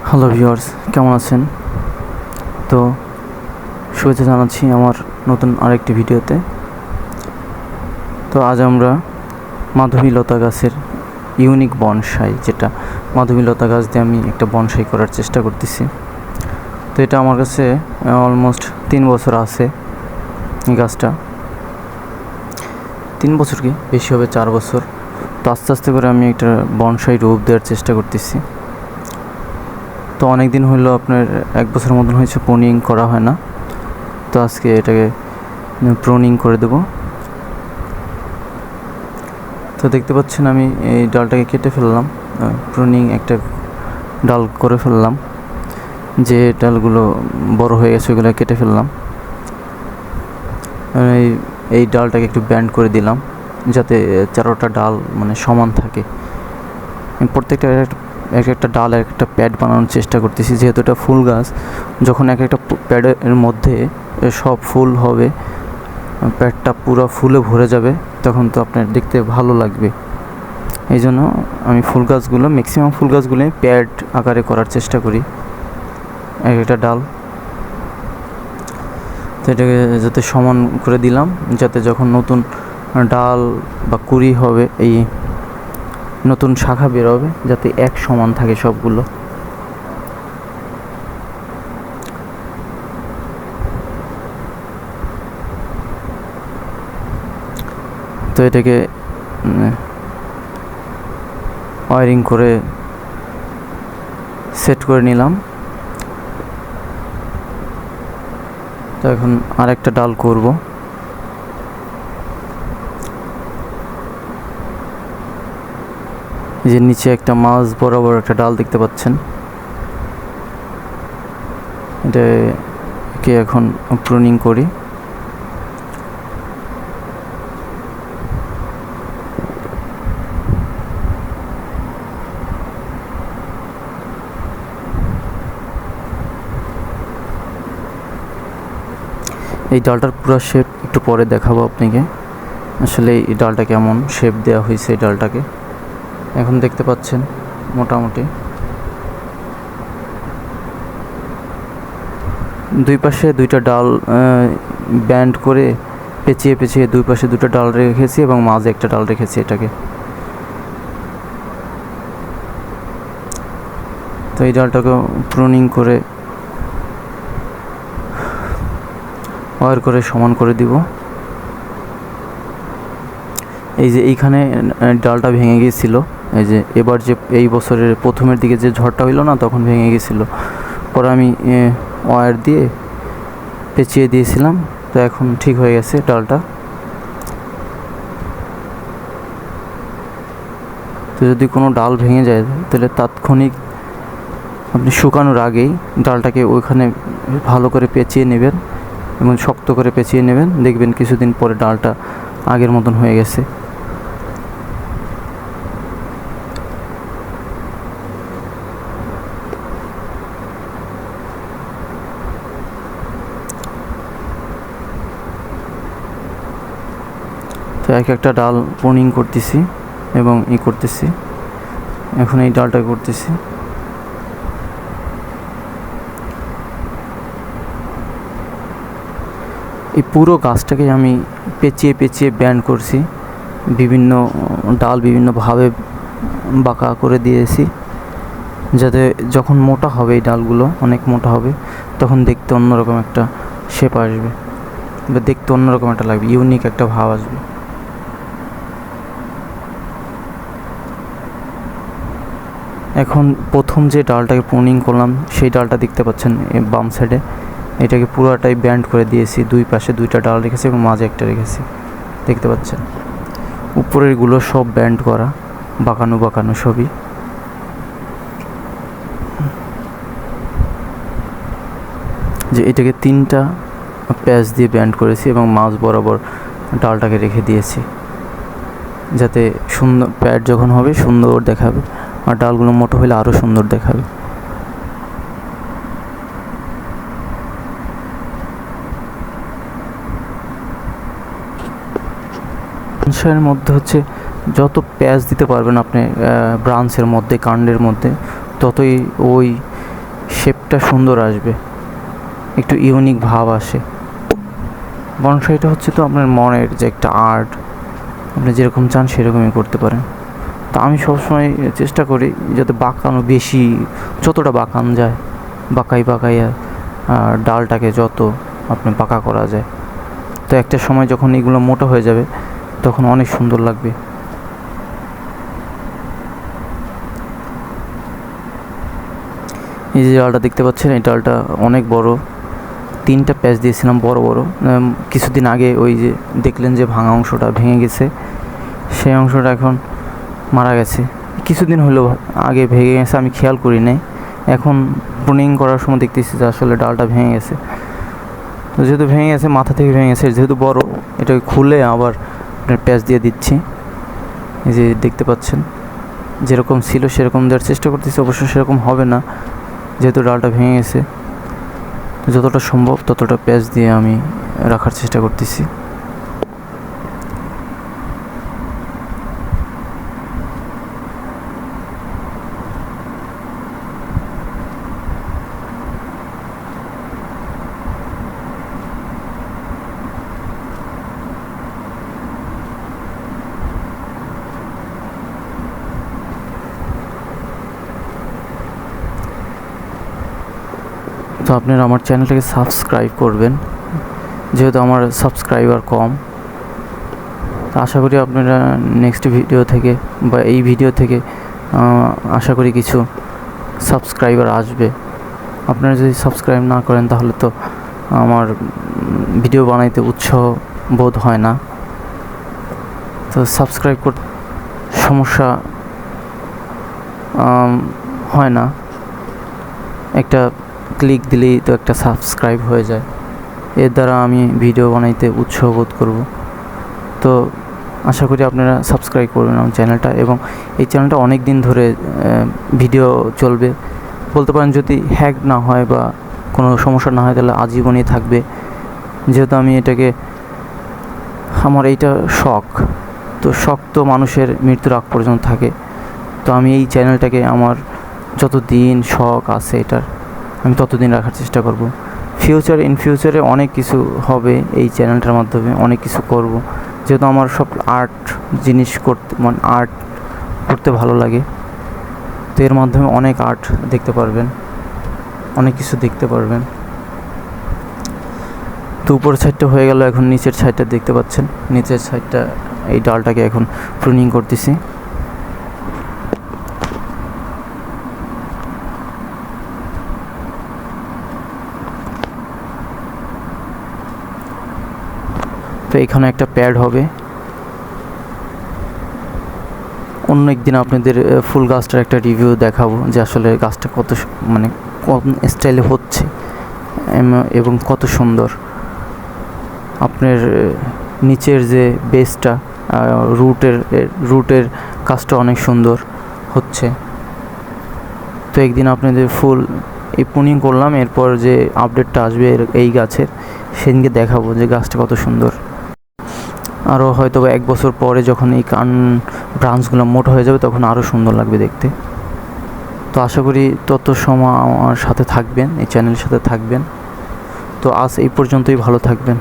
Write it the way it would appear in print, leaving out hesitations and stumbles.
Hello viewers, কেমন আছেন? তো শুভেচ্ছা জানাচ্ছি আমার নতুন আরেকটি ভিডিওতে। তো আজ আমরা মাধবীলতা গাছের ইউনিক বনসাই, যেটা মাধবীলতা গাছ দিয়ে আমি একটা বনসাই করার চেষ্টা করতেছি। তো এটা আমার কাছে অলমোস্ট 3 বছর আছে। এই গাছটা 3 বছর কি বেশি হবে, 4 বছর। তো আস্তে আস্তে করে আমি একটা বনসাই রূপ দেওয়ার চেষ্টা করতেছি। তো অনেক দিন হলো, আপনার 1 বছরের মতন হয়েছে প্রুনিং করা হয় না। তো আজকে এটাকে প্রুনিং করে দেব। তো দেখতে পাচ্ছেন আমি এই ডালটাকে কেটে ফেললাম, প্রুনিং একটা ডাল করে ফেললাম। যে ডালগুলো বড় হয়ে গেছে ওগুলো কেটে ফেললাম। এই ডালটাকে একটু ব্যান্ড করে দিলাম যাতে 4টা ডাল মানে সমান থাকে। প্রত্যেকটা এক একটা ডাল এক একটা প্যাড বানানোর চেষ্টা করতেছি, যেহেতু এটা ফুল গাছ। যখন এক একটা প্যাডের মধ্যে সব ফুল হবে, প্যাডটা পুরো ফুলে ভরে যাবে, তখন তো আপনার দেখতে ভালো লাগবে। এই জন্য আমি ম্যাক্সিমাম ফুল গাছগুলোই প্যাড আকারে করার চেষ্টা করি, এক একটা ডাল। তো এটাকে যাতে সমান করে দিলাম, যাতে যখন নতুন ডাল বা কুড়ি হবে, এই নতুন শাখা বেরোবে, যাতে এক সমান থাকে সবগুলো। তো এটাকে ওয়ারিং করে সেট করে নিলাম। তো এখন আরেকটা ডাল করব। যে নিচে একটা মাছ বরাবর একটা ডাল দেখতে পাচ্ছেন, এটাকে এখন প্রুনিং করি। এই ডালটার পুরো শেপ একটু পরে দেখাবো আপনাকে, আসলে এই ডালটা কেমন শেপ দেওয়া হয়েছে। এই ডালটাকে এখন দেখতে পাচ্ছেন মোটামুটি দুই পাশে 2টা ডাল ব্যান্ড করে পেঁচিয়ে পেঁচিয়ে দুই পাশে 2টা ডাল রেখেছি এবং মাঝে একটা ডাল রেখেছি এটাকে। তো এই ডালটাকে প্রুনিং করে ওয়ার করে সমান করে দিব। এই যে এইখানে ডালটা ভেঙে গিয়েছিল, এই যে এবার যে এই বছরের প্রথমের দিকে যে ঝড়টা হইলো না, তখন ভেঙে গিয়েছিল। পরে আমি ওয়্যার দিয়ে পেঁচিয়ে দিয়েছিলাম। তো এখন ঠিক হয়ে গেছে ডালটা। তো যদি কোনো ডাল ভেঙে যায়, তাহলে তাৎক্ষণিক আপনি শুকানোর আগেই ডালটাকে ওইখানে ভালো করে পেঁচিয়ে নেবেন এবং শক্ত করে পেঁচিয়ে নেবেন। দেখবেন কিছুদিন পরে ডালটা আগের মতন হয়ে গেছে। তো এক একটা ডাল প্রুনিং করতেছি এবং করতেছি। এখন এই ডালটা করতেছি। এই পুরো গাছটাকে আমি পেঁচিয়ে পেঁচিয়ে ব্যান্ড করছি, বিভিন্ন ডাল বিভিন্নভাবে বাঁকা করে দিয়েছি, যাতে যখন মোটা হবে এই ডালগুলো অনেক মোটা হবে, তখন দেখতে অন্যরকম একটা শেপ আসবে বা দেখতে অন্যরকম একটা লাগবে, ইউনিক একটা ভাব আসবে। এখন প্রথম যে ডালটাকে প্রুনিং করলাম, সেই ডালটা দেখতে পাচ্ছেন বাম সাইডে, এটাকে পুরোটাই ব্যান্ড করে দিয়েছি। দুই পাশে 2টা ডাল রেখেছি এবং মাঝে একটা রেখেছি, দেখতে পাচ্ছেন। উপরেরগুলো সব ব্যান্ড করা, বাঁকানো বাঁকানো সবই। যে এটাকে 3টা প্যাচ দিয়ে ব্যান্ড করেছি এবং মাঝ বরাবর ডালটাকে রেখে দিয়েছি, যাতে সুন্দর প্যাড যখন হবে সুন্দর দেখাবে, আর ডালগুলো মোটো হলে আরও সুন্দর দেখাবে। বনসাইয়ের মধ্যে হচ্ছে যত প্যাচ দিতে পারবেন আপনি ব্রাঞ্চের মধ্যে, কাণ্ডের মধ্যে, ততই ওই শেপটা সুন্দর আসবে, একটু ইউনিক ভাব আসে। বনসাইটা হচ্ছে তো আপনার মনের যে একটা আর্ট, আপনি যেরকম চান সেরকমই করতে পারেন। তো আমি সবসময় চেষ্টা করি যাতে বাঁকানো বেশি, যতটা বাঁকানো যায় বাঁকাইয়া ডালটাকে যত আপনি বাঁকা করা যায়। তো একটা সময় যখন এগুলো মোটা হয়ে যাবে তখন অনেক সুন্দর লাগবে। এই যে ডালটা দেখতে পাচ্ছেন, এই ডালটা অনেক বড়, 3টা প্যাচ দিয়েছিলাম বড় বড়। কিছুদিন আগে ওই যে দেখলেন যে ভাঙা অংশটা ভেঙে গেছে, সেই অংশটা এখন মারা গেছে। কিছুদিন হলো আগে ভেঙে গেছে, আমি খেয়াল করি নাই। এখন প্রুনিং করার সময় দেখতেছি যে আসলে ডালটা ভেঙে গেছে। তো যেহেতু ভেঙে গেছে, মাথা থেকে ভেঙে গেছে, যেহেতু বড়, এটাকে খুলে আবার আপনার প্যাচ দিয়ে দিচ্ছি। এই যে দেখতে পাচ্ছেন যেরকম ছিল সেরকম দেওয়ার চেষ্টা করতেছি, অবশ্য সেরকম হবে না যেহেতু ডালটা ভেঙে গেছে। যতটা সম্ভব ততটা প্যাচ দিয়ে আমি রাখার চেষ্টা করতেছি। তো আপনারা আমার চ্যানেলটাকে সাবস্ক্রাইব করবেন, যেহেতু আমার সাবস্ক্রাইবার কম। তো আশা করি আপনারা নেক্সট ভিডিও থেকে বা এই ভিডিও থেকে আশা করি কিছু সাবস্ক্রাইবার আসবে। আপনারা যদি সাবস্ক্রাইব না করেন তাহলে তো আমার ভিডিও বানাইতে উৎসাহ বোধ হয় না। তো সাবস্ক্রাইব করতে সমস্যা হয় না, একটা ক্লিক দিলেই তো একটা সাবস্ক্রাইব হয়ে যায়। এর দ্বারা আমি ভিডিও বানাইতে উৎসাহ বোধ করব। তো আশা করি আপনারা সাবস্ক্রাইব করবেন আমার চ্যানেলটা, এবং এই চ্যানেলটা অনেক দিন ধরে ভিডিও চলবে বলতে পারেন। যদি হ্যাক না হয় বা কোনো সমস্যা না হয় তাহলে আজীবনই থাকবে, যেহেতু আমি এটাকে আমার এইটা শখ। তো শখ তো মানুষের মৃত্যুর আগ পর্যন্ত থাকে। তো আমি এই চ্যানেলটাকে আমার যতদিন শখ আছে এটার, আমি ততদিন রাখার চেষ্টা করব। ইন ফিউচারে অনেক কিছু হবে এই চ্যানেলটার মাধ্যমে, অনেক কিছু করব, যেহেতু আমার সব আর্ট জিনিস করতে, মানে আর্ট করতে ভালো লাগে। তো এর মাধ্যমে অনেক আর্ট দেখতে পারবেন, অনেক কিছু দেখতে পারবেন। তো উপরের সাইডটা হয়ে গেল, এখন নিচের সাইডটা দেখতে পাচ্ছেন। নিচের সাইডটা এই ডালটাকে এখন প্রুনিং করতেছি। তো এখানে একটা প্যাড হবে। অন্য একদিন আপনাদের ফুল গাছটার একটা রিভিউ দেখাবো যে আসলে গাছটা কত মানে কোন স্টাইলে হচ্ছে এবং কত সুন্দর। আপনার নিচের যে বেসটা, রুটের কাজটা অনেক সুন্দর হচ্ছে। তো একদিন আপনাদের ফুল এই প্রুনিং করলাম, এরপর যে আপডেটটা আসবে এই গাছের, সেদিনকে দেখাবো যে গাছটা কত সুন্দর। আরও হয়তো 1 বছর পরে যখন এই ব্রাঞ্চগুলো মোটা হয়ে যাবে তখন আরও সুন্দর লাগবে দেখতে। তো আশা করি তত সময় আমার সাথে থাকবেন, এই চ্যানেলের সাথে থাকবেন। তো আজ এই পর্যন্তই, ভালো থাকবেন।